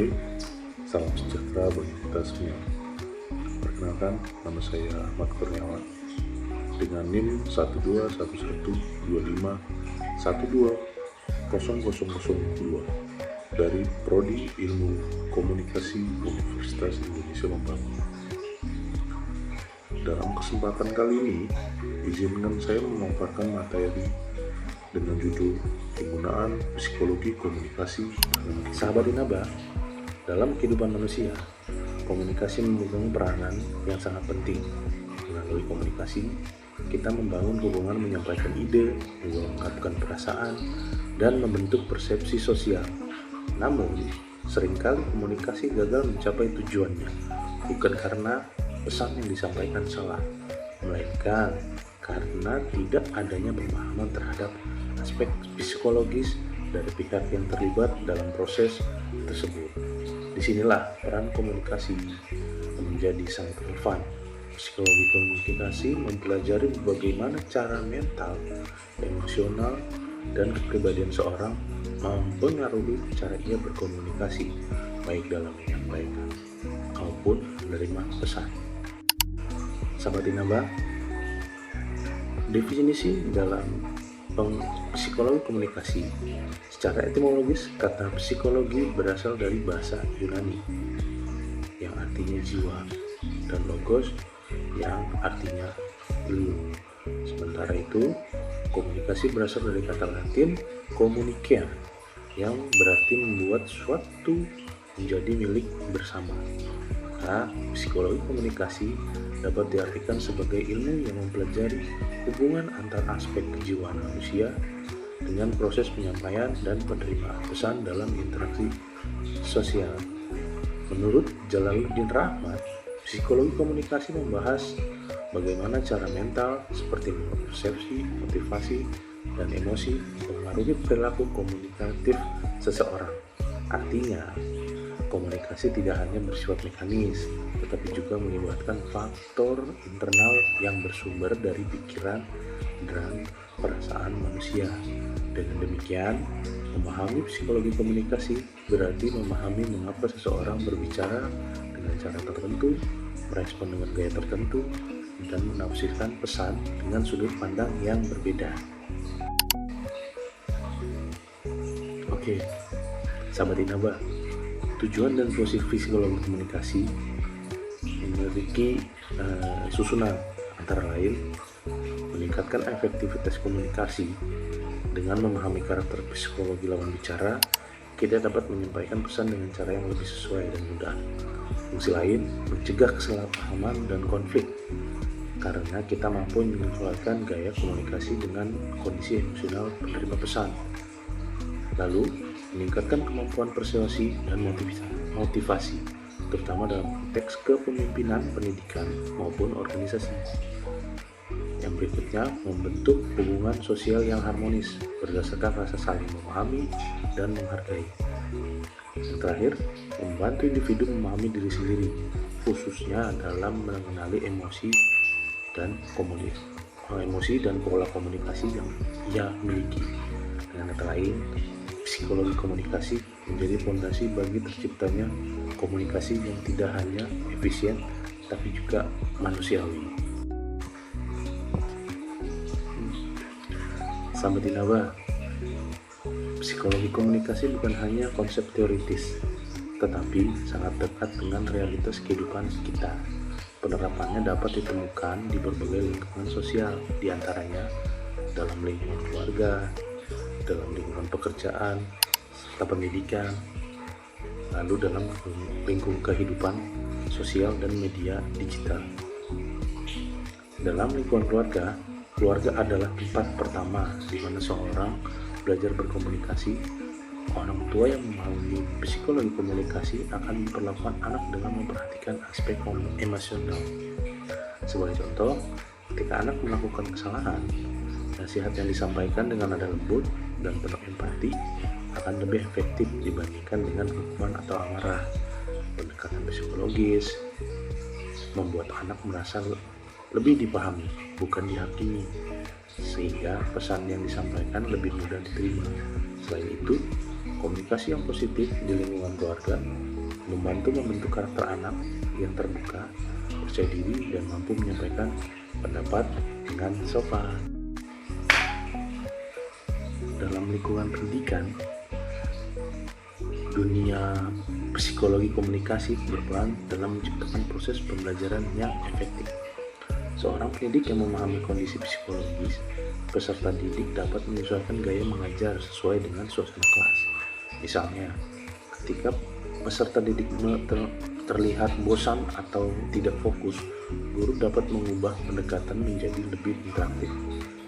Namaste, salam sejahtera bagi kita semua. Perkenalkan, nama saya Ahmad Kurniawan dengan NIM 12125120002 dari Prodi Ilmu Komunikasi Universitas Indonesia Membangun. Dalam kesempatan kali ini, izinkan saya memaparkan materi dengan judul Penggunaan Psikologi Komunikasi dalam Sahabat Inaba, dalam kehidupan manusia, komunikasi memegang peranan yang sangat penting. Melalui komunikasi, kita membangun hubungan, menyampaikan ide, mengungkapkan perasaan, dan membentuk persepsi sosial. Namun, seringkali komunikasi gagal mencapai tujuannya, bukan karena pesan yang disampaikan salah, melainkan karena tidak adanya pemahaman terhadap aspek psikologis dari pihak yang terlibat dalam proses tersebut. Disinilah peran komunikasi menjadi sangat relevan. Psikologi komunikasi mempelajari bagaimana cara mental, emosional, dan kepribadian seorang mempengaruhi cara ia berkomunikasi, baik dalam menyampaikan maupun menerima pesan. Sahabat Inaba, definisi dalam psikologi komunikasi. Secara etimologis, kata psikologi berasal dari bahasa Yunani yang artinya jiwa dan logos yang artinya ilmu. Sementara itu, komunikasi berasal dari kata Latin communicare yang berarti membuat suatu menjadi milik bersama. Maka, psikologi komunikasi dapat diartikan sebagai ilmu yang mempelajari hubungan antar aspek kejiwaan manusia dengan proses penyampaian dan penerimaan pesan dalam interaksi sosial. Menurut Jalaluddin Rahmat, psikologi komunikasi membahas bagaimana cara mental seperti persepsi, motivasi, dan emosi mempengaruhi perilaku komunikatif seseorang. Artinya, komunikasi tidak hanya bersifat mekanis, tetapi juga melibatkan faktor internal yang bersumber dari pikiran dan perasaan manusia. Dengan demikian, memahami psikologi komunikasi berarti memahami mengapa seseorang berbicara dengan cara tertentu, merespon dengan gaya tertentu, dan menafsirkan pesan dengan sudut pandang yang berbeda. Oke, sahabat Inaba, tujuan dan fungsi psikologi komunikasi memiliki susunan, antara lain meningkatkan efektivitas komunikasi. Dengan memahami karakter psikologi lawan bicara, kita dapat menyampaikan pesan dengan cara yang lebih sesuai dan mudah. Fungsi lain, mencegah kesalahpahaman dan konflik, karena kita mampu menyesuaikan gaya komunikasi dengan kondisi emosional penerima pesan. Lalu, meningkatkan kemampuan persuasi dan motivasi, terutama dalam konteks kepemimpinan, pendidikan, maupun organisasi. Yang berikutnya, membentuk hubungan sosial yang harmonis berdasarkan rasa saling memahami dan menghargai. Yang terakhir, membantu individu memahami diri sendiri, khususnya dalam mengenali emosi dan pola komunikasi yang ia miliki. Dengan kata lain, psikologi komunikasi menjadi fondasi bagi terciptanya komunikasi yang tidak hanya efisien tapi juga manusiawi. Sahabat Inaba, psikologi komunikasi bukan hanya konsep teoritis, tetapi sangat dekat dengan realitas kehidupan kita. Penerapannya dapat ditemukan di berbagai lingkungan sosial, diantaranya dalam lingkungan keluarga, dalam lingkungan pekerjaan, serta pendidikan, lalu dalam lingkungan kehidupan sosial dan media digital. Dalam lingkungan keluarga adalah tempat pertama di mana seorang belajar berkomunikasi. Orang tua yang memahami psikologi komunikasi akan memperlakukan anak dengan memperhatikan aspek emosional. Sebagai contoh, ketika anak melakukan kesalahan, nasihat yang disampaikan dengan nada lembut dan penuh empati akan lebih efektif dibandingkan dengan hukuman atau amarah. Pendekatan psikologis membuat anak merasa lebih dipahami, bukan dihakimi, sehingga pesan yang disampaikan lebih mudah diterima. Selain itu, komunikasi yang positif di lingkungan keluarga membantu membentuk karakter anak yang terbuka, percaya diri, dan mampu menyampaikan pendapat dengan sopan. Dalam lingkungan pendidikan, dunia psikologi komunikasi berperan dalam menciptakan proses pembelajaran yang efektif. Seorang pendidik yang memahami kondisi psikologis peserta didik dapat menyesuaikan gaya mengajar sesuai dengan suasana kelas. Misalnya, ketika peserta didik terlihat bosan atau tidak fokus, guru dapat mengubah pendekatan menjadi lebih interaktif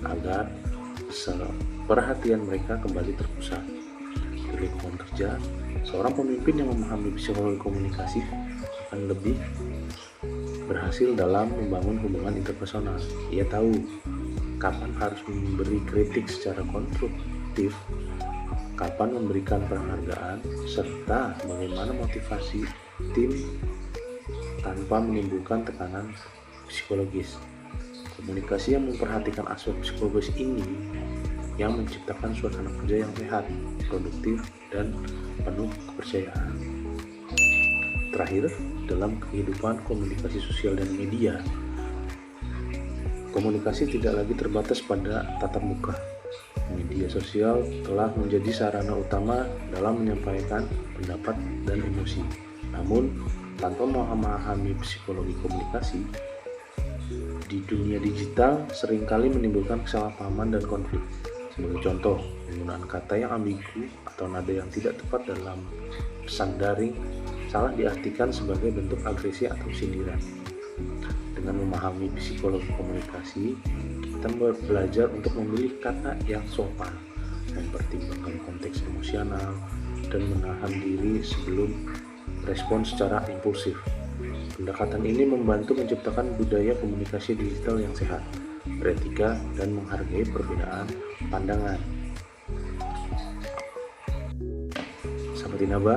agar perhatian mereka kembali terpusat. Di lingkungan kerja, seorang pemimpin yang memahami psikologi komunikasi akan lebih berhasil dalam membangun hubungan interpersonal. Ia tahu kapan harus memberi kritik secara konstruktif, kapan memberikan penghargaan, serta bagaimana motivasi tim tanpa menimbulkan tekanan psikologis. Komunikasi yang memperhatikan aspek psikologis ini yang menciptakan suasana kerja yang sehat, produktif, dan penuh kepercayaan. Terakhir, dalam kehidupan komunikasi sosial dan media, komunikasi tidak lagi terbatas pada tatap muka. Media sosial telah menjadi sarana utama dalam menyampaikan pendapat dan emosi. Namun, tanpa memahami psikologi komunikasi, di dunia digital seringkali menimbulkan kesalahpahaman dan konflik. Sebagai contoh, penggunaan kata yang ambigu atau nada yang tidak tepat dalam pesan daring salah diartikan sebagai bentuk agresi atau sindiran. Dengan memahami psikologi komunikasi, kita belajar untuk memilih kata yang sopan, mempertimbangkan konteks emosional, dan menahan diri sebelum respon secara impulsif. Pendekatan ini membantu menciptakan budaya komunikasi digital yang sehat, beretika, dan menghargai perbedaan pandangan. Sahabat Inaba,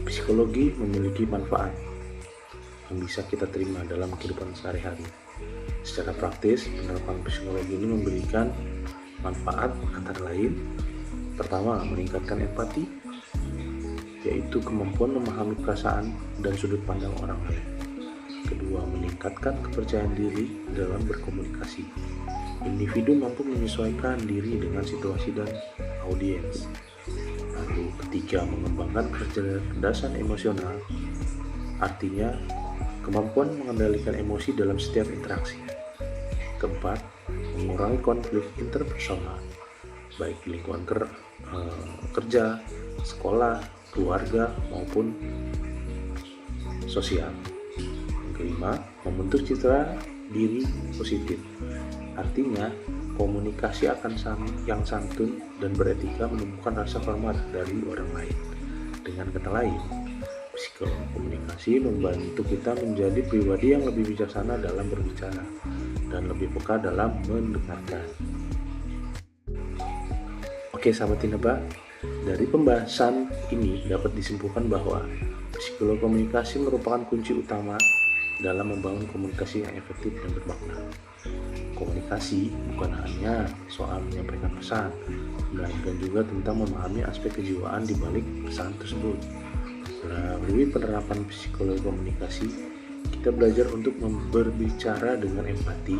psikologi memiliki manfaat yang bisa kita terima dalam kehidupan sehari-hari. Secara praktis, penerapan psikologi ini memberikan manfaat antara lain: pertama, meningkatkan empati, yaitu kemampuan memahami perasaan dan sudut pandang orang lain. Kedua, meningkatkan kepercayaan diri dalam berkomunikasi. Individu mampu menyesuaikan diri dengan situasi dan audiens. Lalu ketiga, mengembangkan kecerdasan emosional, artinya kemampuan mengendalikan emosi dalam setiap interaksi. Keempat, mengurangi konflik interpersonal, baik di lingkungan kerja, sekolah, keluarga, maupun sosial. Yang kelima, membentuk citra diri positif, artinya komunikasi yang santun dan beretika menumbuhkan rasa hormat dari orang lain. Dengan kata lain, psikologi komunikasi membantu kita menjadi pribadi yang lebih bijaksana dalam berbicara dan lebih peka dalam mendengarkan. Oke sahabat Inaba, dari pembahasan ini dapat disimpulkan bahwa psikologi komunikasi merupakan kunci utama dalam membangun komunikasi yang efektif dan bermakna. Komunikasi bukan hanya soal menyampaikan pesan, melainkan juga tentang memahami aspek kejiwaan di balik pesan tersebut. Melalui penerapan psikologi komunikasi, kita belajar untuk berbicara dengan empati,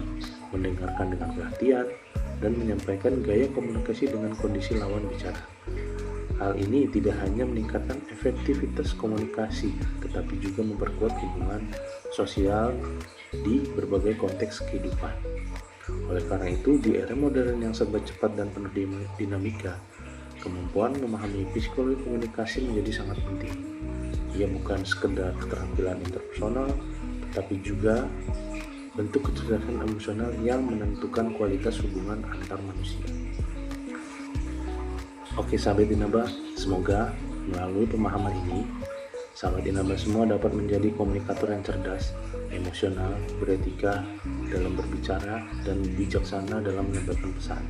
mendengarkan dengan perhatian, dan menyampaikan gaya komunikasi dengan kondisi lawan bicara. Hal ini tidak hanya meningkatkan efektivitas komunikasi, tetapi juga memperkuat hubungan sosial di berbagai konteks kehidupan. Oleh karena itu, di era modern yang serba cepat dan penuh dinamika, kemampuan memahami psikologi komunikasi menjadi sangat penting. Ia bukan sekedar keterampilan interpersonal, tetapi juga bentuk kecerdasan emosional yang menentukan kualitas hubungan antar manusia. Oke sahabat Inaba, semoga melalui pemahaman ini, sahabat Inaba semua dapat menjadi komunikator yang cerdas, emosional, beretika dalam berbicara, dan bijaksana dalam menyampaikan pesan.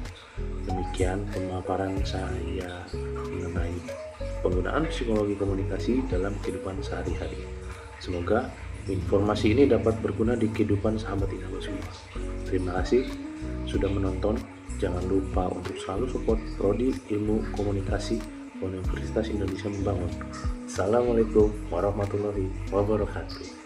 Demikian pemaparan saya mengenai penggunaan psikologi komunikasi dalam kehidupan sehari-hari. Semoga informasi ini dapat berguna di kehidupan sahabat Inaba semua. Terima kasih sudah menonton. Jangan lupa untuk selalu support Prodi Ilmu Komunikasi Universitas Indonesia Membangun. Assalamualaikum warahmatullahi wabarakatuh.